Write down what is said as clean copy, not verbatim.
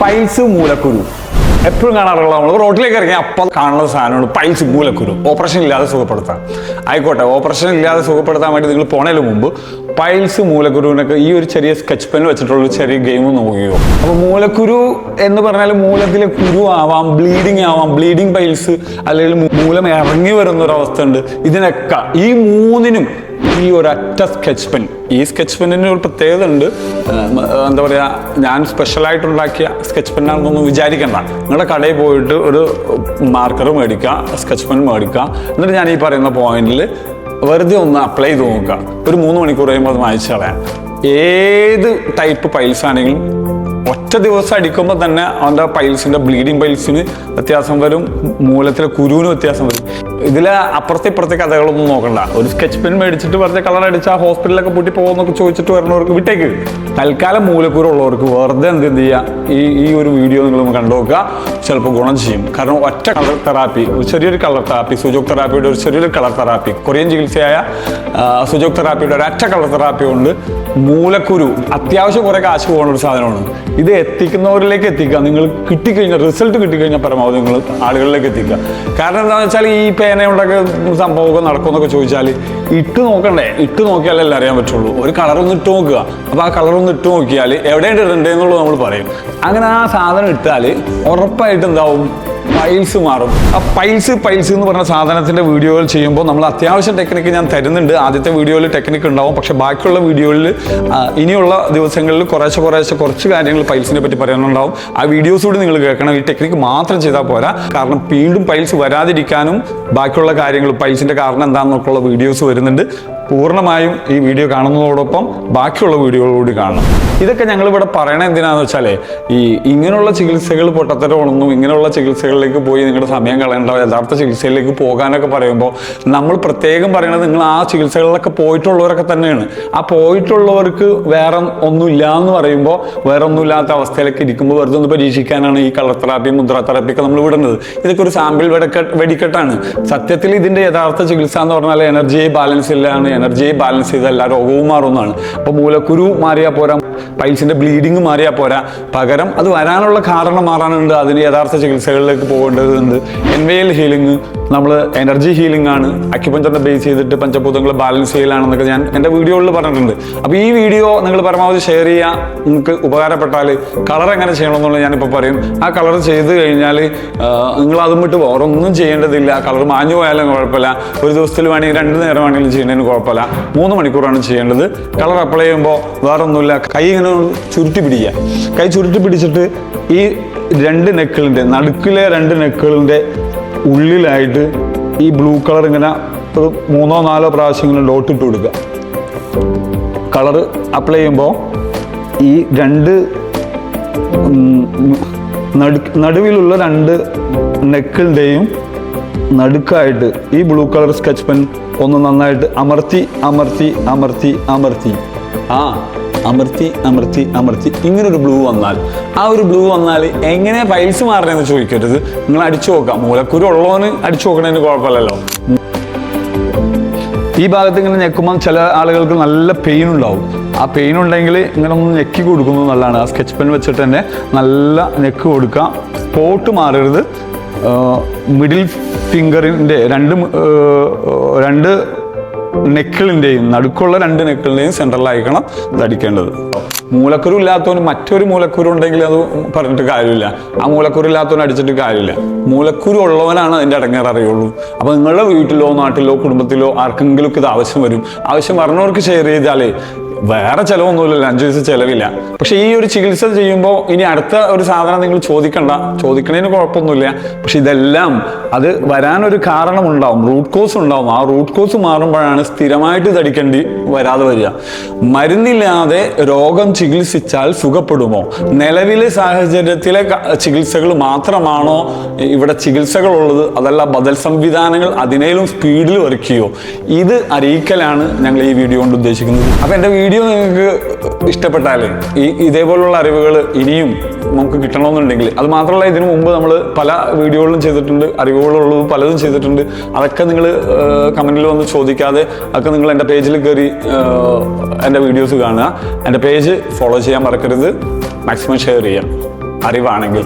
Piles മൂലക്കുരു എപ്പോഴും കാണാറുള്ള നമ്മൾ റോഡിലേക്ക് ഇറങ്ങി അപ്പം കാണുന്ന സാധനമാണ് പൈൽസ് മൂലക്കുരു. ഓപ്പറേഷൻ ഇല്ലാതെ സുഖപ്പെടുത്താം ആയിക്കോട്ടെ, ഓപ്പറേഷൻ ഇല്ലാതെ സുഖപ്പെടുത്താൻ വേണ്ടി നിങ്ങൾ പോണതിന് മുമ്പ് പൈൽസ് മൂലക്കുരുവിനൊക്കെ ഈ ഒരു ചെറിയ സ്കെച്ച് പെൻ വെച്ചിട്ടുള്ള ചെറിയ ഗെയിം നോക്കിയോ. അപ്പോൾ മൂലക്കുരു എന്ന് പറഞ്ഞാൽ മൂലത്തിലെ കുരു ആവാം, ബ്ലീഡിങ് ആവാം, ബ്ലീഡിങ് പൈൽസ് അല്ലെങ്കിൽ മൂലം ഇറങ്ങി വരുന്ന ഒരു അവസ്ഥ ഉണ്ട്. ഇതിനൊക്കെ ഈ മൂന്നിനും ഈ ഒരൊറ്റ സ്കെച്ച് പെൻ, ഈ സ്കെച്ച് പെന്നിന് ഒരു പ്രത്യേകത ഉണ്ട്. എന്താ പറയുക, ഞാൻ സ്പെഷ്യലായിട്ട് ഉണ്ടാക്കിയ സ്കെച്ച് പെന്നാണെന്നൊന്നും വിചാരിക്കണ്ട. നിങ്ങളുടെ കടയിൽ പോയിട്ട് ഒരു മാർക്കർ മേടിക്കുക, സ്കെച്ച് പെൻ മേടിക്കുക, എന്നിട്ട് ഞാൻ ഈ പറയുന്ന പോയിന്റിൽ വെറുതെ ഒന്ന് അപ്ലൈ ചെയ്ത് നോക്കുക. ഒരു 3 മണിക്കൂർ കഴിയുമ്പോൾ അത് മായ്ച്ചു കളയാം. ഏത് ടൈപ്പ് പൈൽസ് ആണെങ്കിലും ഒറ്റ ദിവസം അടിക്കുമ്പോൾ തന്നെ അവൻ്റെ പൈൽസിൻ്റെ ബ്ലീഡിങ് പൈൽസിന് വ്യത്യാസം വരും, മൂലത്തിലെ കുരുവിന് വ്യത്യാസം വരും. ഇതിലെ അപ്പുറത്തെ കഥകളൊന്നും നോക്കണ്ട. ഒരു സ്കെച്ച് പെൻ മേടിച്ചിട്ട് വെറുതെ കളർ അടിച്ചാൽ ഹോസ്പിറ്റലിലൊക്കെ പൂട്ടി പോകുന്നൊക്കെ ചോദിച്ചിട്ട് വരുന്നവർക്ക് വിട്ടേക്ക്. തൽക്കാലം മൂലക്കുരു ഉള്ളവർക്ക് വെറുതെ എന്ത് ചെയ്യുക, ഈ ഒരു വീഡിയോ നിങ്ങൾ കണ്ടു നോക്കുക, ചിലപ്പോൾ ഗുണം ചെയ്യും. കാരണം ഒറ്റ കളർ തെറാപ്പി, ഒരു ചെറിയൊരു കളർ തെറാപ്പി, സുജോക് തെറാപ്പിയുടെ ഒരു ചെറിയൊരു കളർ തെറാപ്പി, കൊറിയൻ ചികിത്സയായ സുജോക് തെറാപ്പിയുടെ ഒരൊറ്റ കളർ തെറാപ്പി കൊണ്ട് മൂലക്കുരു അത്യാവശ്യം കുറേ കാശ് പോകുന്ന ഒരു സാധനമാണ്. ഇത് എത്തിക്കുന്നവരിലേക്ക് എത്തിക്കുക. നിങ്ങൾ കിട്ടിക്കഴിഞ്ഞാൽ റിസൾട്ട് കിട്ടിക്കഴിഞ്ഞാൽ പരമാവധി നിങ്ങൾ ആളുകളിലേക്ക് എത്തിക്കുക. കാരണം എന്താണെന്ന് വെച്ചാൽ ഈ പേന കൊണ്ടൊക്കെ സംഭവമൊക്കെ നടക്കുമെന്നൊക്കെ ചോദിച്ചാൽ ഇട്ട് നോക്കണ്ടേ, ഇട്ട് നോക്കിയാലല്ലേ അറിയാൻ പറ്റുള്ളൂ. ഒരു കളറൊന്ന് ഇട്ട് നോക്കുക. അപ്പോൾ ആ കളറൊന്ന് ഇട്ട് നോക്കിയാൽ എവിടെയാണ് ഇടണ്ടേന്നുള്ളത് നമ്മൾ പറയും. അങ്ങനെ ആ സാധനം ഇട്ടാൽ ഉറപ്പായിട്ട് എന്താവും, പൈൽസ് മാറും. ആ പൈൽസ് എന്ന് പറഞ്ഞ സാധനത്തിൻ്റെ വീഡിയോകൾ ചെയ്യുമ്പോൾ നമ്മൾ അത്യാവശ്യം ടെക്നിക്ക് ഞാൻ തരുന്നുണ്ട്. ആദ്യത്തെ വീഡിയോയിൽ ടെക്നിക്ക് ഉണ്ടാവും, പക്ഷേ ബാക്കിയുള്ള വീഡിയോയിൽ ഇനിയുള്ള ദിവസങ്ങളിൽ കുറച്ച് കാര്യങ്ങൾ പൈൽസിനെ പറ്റി പറയാനുണ്ടാവും. ആ വീഡിയോസ് കൂടി നിങ്ങൾ കേൾക്കണം. ഈ ടെക്നിക്ക് മാത്രം ചെയ്താൽ പോരാ. കാരണം വീണ്ടും പൈൽസ് വരാതിരിക്കാനും ബാക്കിയുള്ള കാര്യങ്ങൾ, പൈൽസിൻ്റെ കാരണം എന്താണെന്നൊക്കെയുള്ള വീഡിയോസ് വരുന്നുണ്ട്. പൂർണ്ണമായും ഈ വീഡിയോ കാണുന്നതോടൊപ്പം ബാക്കിയുള്ള വീഡിയോകൾ കൂടി കാണണം. ഇതൊക്കെ ഞങ്ങളിവിടെ പറയണത് എന്തിനാന്ന് വെച്ചാലേ, ഈ ഇങ്ങനെയുള്ള ചികിത്സകൾ പൊട്ടത്തരമാണെന്നും ഇങ്ങനെയുള്ള ചികിത്സകളിലേക്ക് പോയി നിങ്ങളുടെ സമയം കളയേണ്ട, യഥാർത്ഥ ചികിത്സയിലേക്ക് പോകാനൊക്കെ പറയുമ്പോൾ നമ്മൾ പ്രത്യേകം പറയണത് നിങ്ങൾ ആ ചികിത്സകളിലൊക്കെ പോയിട്ടുള്ളവരൊക്കെ തന്നെയാണ്. ആ പോയിട്ടുള്ളവർക്ക് വേറെ ഒന്നുമില്ല എന്ന് പറയുമ്പോൾ വേറെ ഒന്നുമില്ലാത്ത അവസ്ഥയിലേക്ക് ഇരിക്കുമ്പോൾ വെറുതെ ഒന്ന് പരീക്ഷിക്കാനാണ് ഈ കളർ തെറാപ്പി, മുദ്ര തെറാപ്പി ഒക്കെ നമ്മൾ വിടുന്നത്. ഇതൊക്കെ ഒരു സാമ്പിൾ വെടിക്കെട്ടാണ്. സത്യത്തിൽ ഇതിൻ്റെ യഥാർത്ഥ ചികിത്സ എന്ന് പറഞ്ഞാൽ എനർജിയെ ബാലൻസ് ഇല്ലാണ്. എനർജിയെ ബാലൻസ് ചെയ്താൽ എല്ലാ രോഗവും മാറുന്നതാണ്. അപ്പോൾ മൂലക്കുരു മാറിയാൽ പോരാ, പൈൽസിൻ്റെ ബ്ലീഡിങ് മാറിയാൽ പോരാ, പകരം അത് വരാനുള്ള കാരണം മാറാനുണ്ട്. അതിന് യഥാർത്ഥ ചികിത്സകളിലേക്ക് പോകേണ്ടതുണ്ട്. എൻവൈൽ ഹീലിംഗ്, നമ്മൾ എനർജി ഹീലിംഗ് ആണ്, അക്യുപഞ്ചറിനെ ബേസ് ചെയ്തിട്ട് പഞ്ചഭൂതങ്ങളെ ബാലൻസ് ചെയ്യലാണെന്നൊക്കെ ഞാൻ എൻ്റെ വീഡിയോയിൽ പറഞ്ഞിട്ടുണ്ട്. അപ്പോൾ ഈ വീഡിയോ നിങ്ങൾ പരമാവധി ഷെയർ ചെയ്യുക. നിങ്ങൾക്ക് ഉപകാരപ്പെട്ടാൽ കളർ എങ്ങനെ ചെയ്യണമെന്നുള്ളത് ഞാനിപ്പോൾ പറയും. ആ കളർ ചെയ്ത് കഴിഞ്ഞാൽ നിങ്ങൾ അതും വിട്ട് വേറൊന്നും ചെയ്യേണ്ടതില്ല. കളർ മാഞ്ഞു പോയാലും കുഴപ്പമില്ല. ഒരു ദിവസത്തിൽ വേണമെങ്കിൽ 2 നേരം വേണമെങ്കിലും ചെയ്യുന്നതിന് കുഴപ്പമില്ല. 3 മണിക്കൂറാണ് ചെയ്യേണ്ടത്. കളർ അപ്ലൈ ചെയ്യുമ്പോൾ വേറൊന്നുമില്ല, കൈ ഇങ്ങനെ ചുരുട്ടി പിടിക്കുക. കൈ ചുരുട്ടി പിടിച്ചിട്ട് ഈ 2 നെക്കിളിൻ്റെ നടുക്കിലെ 2 നെക്കിളിൻ്റെ ഉള്ളിലായിട്ട് ഈ ബ്ലൂ കളർ ഇങ്ങനെ ഒരു 3-4 പ്രാവശ്യം ഇങ്ങനെ ഡോട്ട് ഇട്ട് കൊടുക്കുക. കളർ അപ്ലൈ ചെയ്യുമ്പോൾ ഈ 2 നടുവിലുള്ള 2 നെക്കിളിൻ്റെയും നടുക്കായിട്ട് ഈ ബ്ലൂ കളർ സ്കെച്ച് പെൻ ഒന്ന് നന്നായിട്ട് അമർത്തി ഇങ്ങനൊരു ബ്ലൂ വന്നാൽ, ആ ഒരു ബ്ലൂ വന്നാൽ എങ്ങനെ പൈൽസ് മാറണമെന്ന് ചോദിക്കരുത്. നിങ്ങൾ അടിച്ചു നോക്കാം. മൂലക്കുരു ഉള്ളവന് അടിച്ചു നോക്കണതിന് കുഴപ്പമില്ലല്ലോ. ഈ ഭാഗത്ത് ഇങ്ങനെ ഞെക്കുമ്പോൾ ചില ആളുകൾക്ക് നല്ല പെയിൻ ഉണ്ടാവും. ആ പെയിൻ ഉണ്ടെങ്കിൽ ഇങ്ങനെ ഒന്ന് ഞെക്കി കൊടുക്കുന്നത് നല്ലതാണ്. ആ സ്കെച്ച് പെൻ വെച്ചിട്ട് തന്നെ നല്ല ഞെക്ക് കൊടുക്കുക. സ്പോട്ട് മാറരുത്. മിഡിൽ ഫിംഗറിൻ്റെ 2 നെക്കിളിൻ്റെയും നടുക്കുള്ള 2 നെക്കിളിൻ്റെയും സെൻട്രലായിരിക്കണം ഇതടിക്കേണ്ടത്. മൂലക്കുരു ഇല്ലാത്തവന് മറ്റൊരു മൂലക്കുരു ഉണ്ടെങ്കിൽ അത് പറഞ്ഞിട്ട് കാര്യമില്ല. ആ മൂലക്കുരു ഇല്ലാത്തവന് അടിച്ചിട്ട് കാര്യമില്ല. മൂലക്കുരു ഉള്ളവനാണ് അതിൻ്റെ ഇടങ്ങേറ് അറിയുള്ളൂ. അപ്പോൾ നിങ്ങളുടെ വീട്ടിലോ നാട്ടിലോ കുടുംബത്തിലോ ആർക്കെങ്കിലും ഇത് ആവശ്യം വരും. ആവശ്യം പറഞ്ഞവർക്ക് ഷെയർ ചെയ്താലേ വേറെ ചിലവൊന്നുമില്ലല്ലോ, 5 പൈസ ചിലവില്ല. പക്ഷെ ഈ ഒരു ചികിത്സ ചെയ്യുമ്പോൾ ഇനി അടുത്ത ഒരു സാധനം നിങ്ങൾ ചോദിക്കണതിന് കുഴപ്പമൊന്നുമില്ല. പക്ഷെ ഇതെല്ലാം അത് വരാനൊരു കാരണമുണ്ടാവും, റൂട്ട് കോസ് ഉണ്ടാവും. ആ റൂട്ട് കോസ് മാറുമ്പോഴാണ് സ്ഥിരമായിട്ട് തടിക്കേണ്ടി വരാതെ വരിക. മരുന്നില്ലാതെ രോഗം ചികിത്സിച്ചാൽ സുഖപ്പെടുമോ? നിലവിലെ സാഹചര്യത്തിലെ ചികിത്സകൾ മാത്രമാണോ ഇവിടെ ചികിത്സകളുള്ളത്? അതല്ല ബദൽ സംവിധാനങ്ങൾ അതിനേലും സ്പീഡിൽ വരയ്ക്കുകയോ? ഇത് അറിയിക്കലാണ് ഞങ്ങൾ ഈ വീഡിയോ കൊണ്ട് ഉദ്ദേശിക്കുന്നത്. അപ്പോൾ എൻ്റെ വീഡിയോ നിങ്ങൾക്ക് ഇഷ്ടപ്പെട്ടാലേ ഇതേപോലുള്ള അറിവുകൾ ഇനിയും നമുക്ക് കിട്ടണമെന്നുണ്ടെങ്കിൽ, അത് മാത്രമല്ല ഇതിനു മുമ്പ് നമ്മൾ പല വീഡിയോകളും ചെയ്തിട്ടുണ്ട്, അറിവുകളുള്ളത് പലതും ചെയ്തിട്ടുണ്ട്. അതൊക്കെ നിങ്ങൾ കമൻറ്റിൽ വന്ന് ചോദിക്കാതെ അതൊക്കെ നിങ്ങൾ എൻ്റെ പേജിൽ കയറി എൻ്റെ വീഡിയോസ് കാണുക. എൻ്റെ പേജ് ഫോളോ ചെയ്യാൻ മറക്കരുത്. മാക്സിമം ഷെയർ ചെയ്യുക. അറിവാണെങ്കിൽ